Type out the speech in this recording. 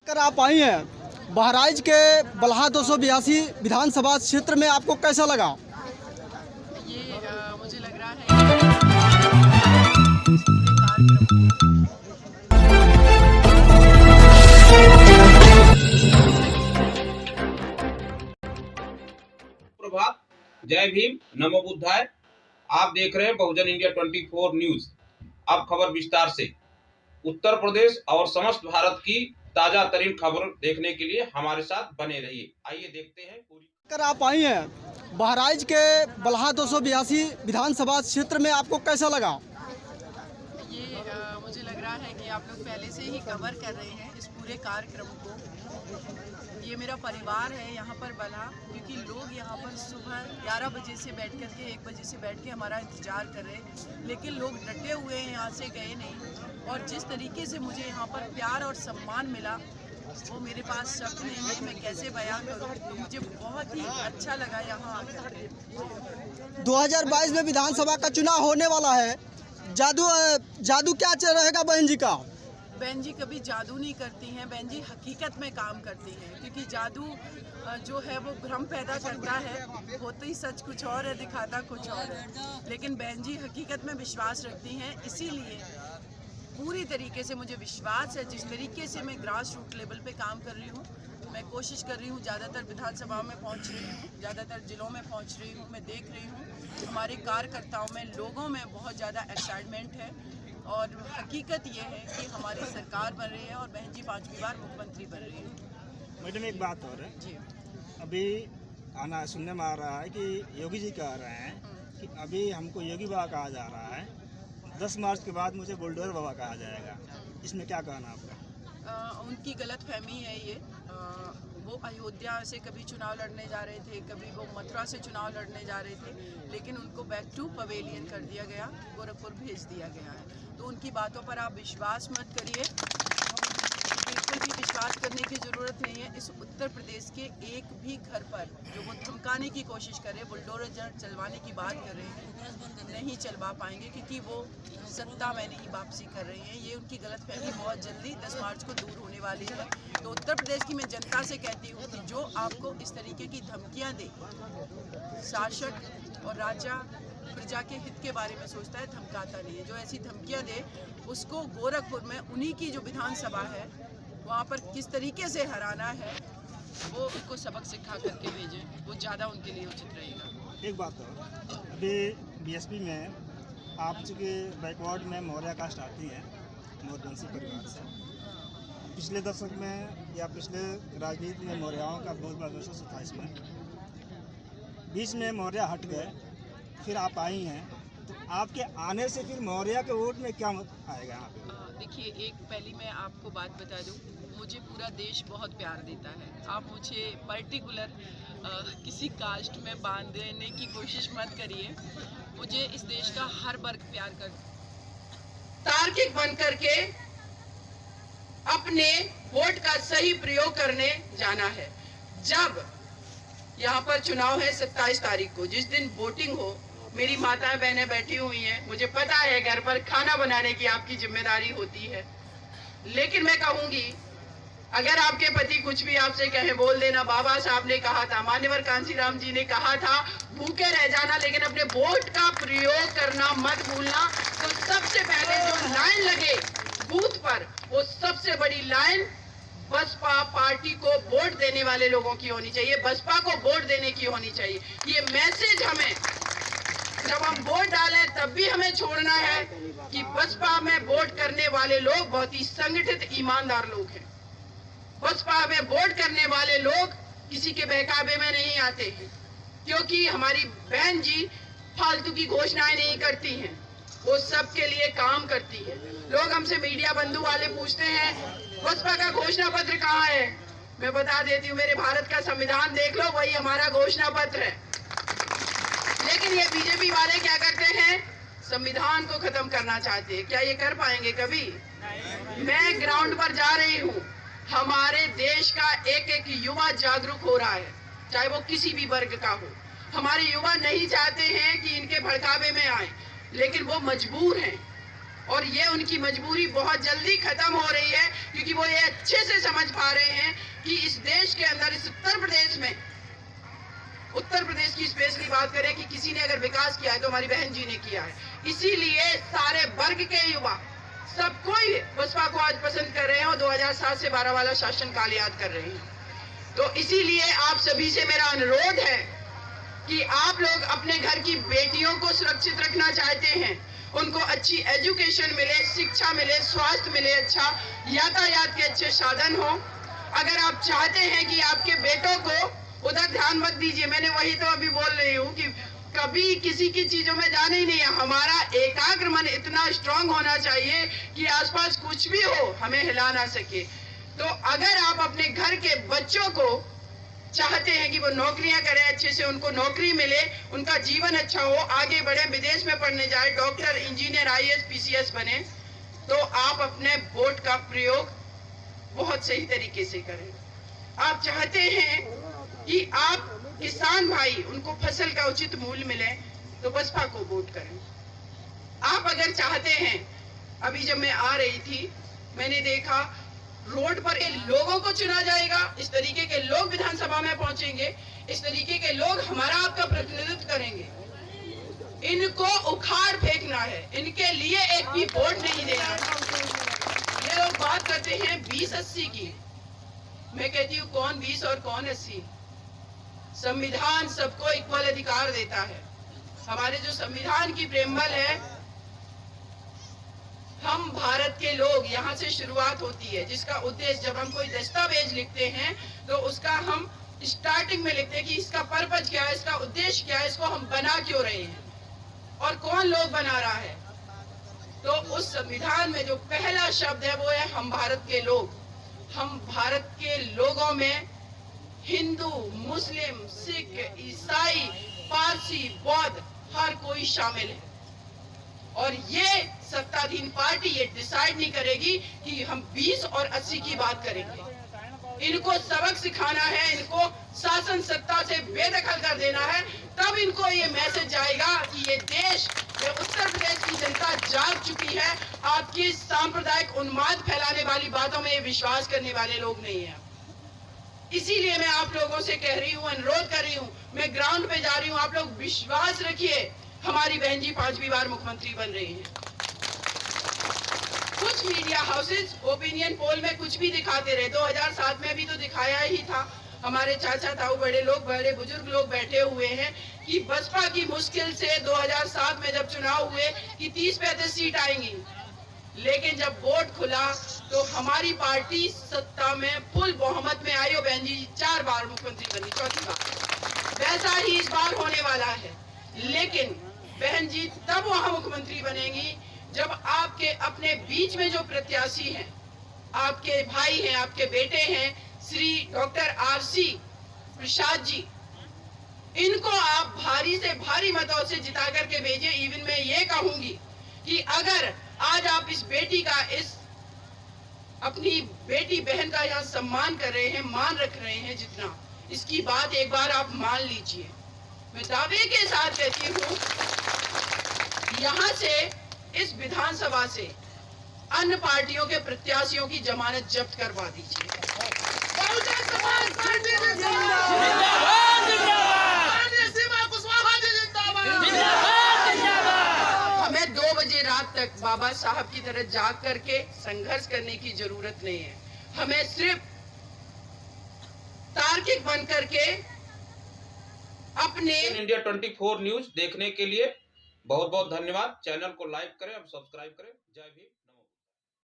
कर आप आई हैं बहराइच के बलहा 282 विधानसभा क्षेत्र में, आपको कैसा लगा? ये मुझे लग रहा है प्रभात, जय भीम, नमो बुद्धाय। आप देख रहे हैं बहुजन इंडिया 24 न्यूज। अब खबर विस्तार से। उत्तर प्रदेश और समस्त भारत की ताजा तरीन खबर देखने के लिए हमारे साथ बने रहिए। आइए देखते हैं पूरी। कर आप आई हैं बहराइच के बलहा 282 विधानसभा क्षेत्र में, आपको कैसा लगा? ये मुझे लग रहा है कि आप लोग पहले से ही कवर कर रहे हैं इस पूरे कार्यक्रम को। ये मेरा परिवार है यहाँ पर बलहा, क्योंकि लोग यहाँ पर सुबह 11 बजे से बैठ कर के 1 बजे से बैठ के हमारा इंतज़ार कर रहे हैं, लेकिन लोग डटे हुए हैं, यहाँ से गए नहीं। और जिस तरीके से मुझे यहाँ पर प्यार और सम्मान मिला वो मेरे पास शब्द नहीं है, मैं कैसे बयां करूँ। तो मुझे बहुत ही अच्छा लगा यहाँ आकर। 2022 में विधानसभा का चुनाव होने वाला है। जादू क्या रहेगा बहन जी का? बहन जी कभी जादू नहीं करती हैं, बहन जी हकीकत में काम करती हैं, क्योंकि जादू जो है वो भ्रम पैदा करता है, होती सच कुछ और है, दिखाता कुछ और है। लेकिन बहन जी हकीकत में विश्वास रखती हैं, इसीलिए पूरी तरीके से मुझे विश्वास है। जिस तरीके से मैं ग्रास रूट लेवल पे काम कर रही हूँ, मैं कोशिश कर रही हूँ, ज़्यादातर विधानसभा में पहुँच रही हूँ, ज़्यादातर जिलों में पहुँच रही हूँ, मैं देख रही हूँ हमारे कार्यकर्ताओं में, लोगों में बहुत ज़्यादा एक्साइटमेंट है। और हकीकत ये है कि हमारी सरकार बन रही है और बहन जी 5वीं बार मुख्यमंत्री बन रही है। मैडम एक बात और है जी, अभी सुनने में आ रहा है कि योगी जी कह रहे हैं कि अभी हमको योगी बाबा कहा जा रहा है, 10 मार्च के बाद मुझे बुलडोजर बाबा कहा जाएगा। इसमें क्या कहना आपका? उनकी गलत फहमी है ये। वो अयोध्या से कभी चुनाव लड़ने जा रहे थे, कभी वो मथुरा से चुनाव लड़ने जा रहे थे, लेकिन उनको बैक टू पवेलियन कर दिया गया, गोरखपुर भेज दिया गया है। तो उनकी बातों पर आप विश्वास मत करिए, बिल्कुल भी विश्वास करने की ज़रूरत नहीं है। इस उत्तर प्रदेश के एक भी घर पर जो वो धमकाने की कोशिश कर रहे हैं, बुलडोजर चलवाने की बात कर रहे हैं, नहीं चलवा पाएंगे, क्योंकि वो सत्ता में नहीं वापसी कर रहे हैं। ये उनकी गलतफहमी बहुत जल्दी 10 मार्च को दूर होने वाली है। तो उत्तर प्रदेश की मैं जनता से कहती हूँ कि जो आपको इस तरीके की धमकियाँ दे, शासक और राजा प्रजा के हित के बारे में सोचता है, धमकाता नहीं है। जो ऐसी धमकियाँ दे उसको गोरखपुर में उन्हीं की जो विधानसभा है वहाँ पर किस तरीके से हराना है, वो उनको सबक सिखा करके भेजें, वो ज़्यादा उनके लिए उचित रहेगा। एक बात और, अभी बीएसपी में आप चूँकि बैकवर्ड में मौर्य कास्ट आती हैं, मौर्यवंशी परिवार से, पिछले दशक में या पिछले राजनीति में मौर्यों का बहुत बड़ा 1927 में, बीच में मौर्य हट गए, फिर आप आई हैं, तो आपके आने से फिर मौर्य के वोट में क्या आएगा यहाँ पे? देखिए, एक पहली मैं आपको बात बता दूं, मुझे पूरा देश बहुत प्यार देता है। आप मुझे पर्टिकुलर किसी कास्ट में बांधने की कोशिश मत करिए। मुझे इस देश का हर वर्ग प्यार कर, तार्किक बन करके अपने वोट का सही प्रयोग करने जाना है। जब यहाँ पर चुनाव है 27 तारीख को, जिस दिन वोटिंग हो, मेरी माताएं बहनें बैठी हुई हैं, मुझे पता है घर पर खाना बनाने की आपकी जिम्मेदारी होती है, लेकिन मैं कहूंगी अगर आपके पति कुछ भी आपसे कहे, बोल देना। बाबा साहब ने कहा था, मान्यवर कांशीराम जी ने कहा था, भूखे रह जाना लेकिन अपने वोट का प्रयोग करना मत भूलना। तो सबसे पहले जो लाइन लगे बूथ पर, वो सबसे बड़ी लाइन बसपा पार्टी को वोट देने वाले लोगों की होनी चाहिए, बसपा को वोट देने की होनी चाहिए। ये मैसेज हमें जब हम वोट डालें तब भी हमें छोड़ना है कि बसपा में वोट करने वाले लोग बहुत ही संगठित ईमानदार लोग हैं। बसपा में वोट करने वाले लोग किसी के बहकावे में नहीं आते हैं, क्योंकि हमारी बहन जी फालतू की घोषणाएं नहीं करती हैं, वो सबके लिए काम करती है। लोग हमसे मीडिया बंधु वाले पूछते हैं बसपा का घोषणा पत्र कहाँ है, मैं बता देती हूँ, मेरे भारत का संविधान देख लो, वही हमारा घोषणा पत्र है। लेकिन ये बीजेपी वाले क्या करते हैं, संविधान को खत्म करना चाहते हैं। क्या ये कर पाएंगे कभी? मैं ग्राउंड पर जा रही हूँ, हमारे देश का एक एक युवा जागरूक हो रहा है, चाहे वो किसी भी वर्ग का हो। हमारे युवा नहीं चाहते हैं कि इनके भड़कावे में आए, लेकिन वो मजबूर हैं। और ये उनकी मजबूरी बहुत जल्दी खत्म हो रही है, क्योंकि वो ये अच्छे से समझ पा रहे हैं कि इस देश के अंदर, इस उत्तर प्रदेश में, उत्तर प्रदेश की स्पेशली बात करें कि किसी ने अगर विकास किया है तो हमारी बहन जी ने किया है। इसीलिए सारे वर्ग के युवा सब कोई बसपा को आज पसंद कर रहे हैं और 2007 से 12 वाला शासन काल याद कर रहे हैं। तो इसीलिए आप सभी से मेरा अनुरोध है कि आप लोग अपने घर की बेटियों को सुरक्षित रखना चाहते हैं, उनको अच्छी एजुकेशन मिले, शिक्षा मिले, स्वास्थ्य मिले, अच्छा यातायात के अच्छे साधन हो। अगर आप चाहते हैं कि आपके बेटों को उधर ध्यान मत दीजिए, मैंने वही तो अभी बोल रही हूँ कि कभी किसी की चीजों में जाना ही नहीं है। हमारा एकाग्र मन इतना स्ट्रांग होना चाहिए कि आसपास कुछ भी हो हमें हिला ना सके। तो अगर आप अपने घर के बच्चों को चाहते हैं कि वो नौकरियां करें, अच्छे से उनको नौकरी मिले, उनका जीवन अच्छा हो, आगे बढ़े, विदेश में पढ़ने जाए, डॉक्टर, इंजीनियर, IAS, PCS बने, तो आप अपने वोट का प्रयोग बहुत सही तरीके से करें। आप चाहते हैं कि आप किसान भाई, उनको फसल का उचित मूल्य मिले, तो बसपा को वोट करें। आप अगर चाहते हैं, अभी जब मैं आ रही थी मैंने देखा रोड पर इन लोगों को चुना जाएगा, इस तरीके के लोग विधानसभा में पहुंचेंगे, इस तरीके के लोग हमारा आपका प्रतिनिधित्व करेंगे। इनको उखाड़ फेंकना है, इनके लिए एक भी वोट नहीं देना। ये लोग बात करते हैं 20-80 की, मैं कहती हूँ कौन 20 और कौन 80। संविधान सबको इक्वल अधिकार देता है। हमारे जो संविधान की प्रेमबल है, हम भारत के लोग, यहाँ से शुरुआत होती है, जिसका उद्देश्य, जब हम कोई दस्तावेज लिखते हैं तो उसका हम स्टार्टिंग में लिखते हैं कि इसका पर्पज क्या है, इसका उद्देश्य क्या है, इसको हम बना क्यों रहे हैं और कौन लोग बना रहा है। तो उस संविधान में जो पहला शब्द है वो है हम भारत के लोग। हम भारत के लोगों में हिंदू, मुस्लिम, सिख, ईसाई, पारसी, बौद्ध, हर कोई शामिल है। और ये सत्ताधीन पार्टी ये डिसाइड नहीं करेगी कि हम 20 और 80 की बात करेंगे। इनको सबक सिखाना है, इनको शासन सत्ता से बेदखल कर देना है, तब इनको ये मैसेज जाएगा कि ये देश, ये उत्तर प्रदेश की जनता जाग चुकी है। आपकी सांप्रदायिक उन्माद फैलाने वाली बातों में ये विश्वास करने वाले लोग नहीं है। इसीलिए मैं आप लोगों से कह रही हूँ, अनुरोध कर रही हूँ, मैं ग्राउंड पे जा रही हूँ, आप लोग विश्वास रखिए, हमारी बहन जी 5वीं बार मुख्यमंत्री बन रही हैं। कुछ मीडिया हाउसेस ओपिनियन पोल में कुछ भी दिखाते रहे, 2007 में भी तो दिखाया ही था। हमारे चाचा ताऊ, बड़े लोग, बड़े बुजुर्ग लोग बैठे हुए हैं कि बसपा की मुश्किल से 2007 में जब चुनाव हुए कि 30-35 सीट आएंगी, लेकिन जब वोट खुला तो हमारी पार्टी सत्ता में फुल बहुमत में आई और बहन जी 4 बार मुख्यमंत्री बनी, 4थी बार। वैसा ही इस बार होने वाला है, लेकिन बहन जी तब वहां मुख्यमंत्री बनेंगी जब आपके अपने बीच में जो प्रत्याशी हैं, आपके भाई हैं, आपके बेटे हैं, श्री डॉक्टर RC प्रसाद जी, इनको आप भारी से भारी मतों से जिता करके भेजें। इवन मैं ये कहूंगी कि अगर आज आप इस बेटी का, इस अपनी बेटी बहन का यहाँ सम्मान कर रहे हैं, मान रख रहे हैं जितना, इसकी बात एक बार आप मान लीजिए। मैं दावे के साथ कहती हूँ, यहाँ से, इस विधानसभा से अन्य पार्टियों के प्रत्याशियों की जमानत जब्त करवा दीजिए। हमें 2 बजे रात तक बाबा साहब की तरह जाग करके संघर्ष करने की जरूरत नहीं है। हमें सिर्फ तार्किक बन करके अपने इंडिया 24 न्यूज देखने के लिए बहुत बहुत धन्यवाद। चैनल को लाइक करें और सब्सक्राइब करें। जय भीम।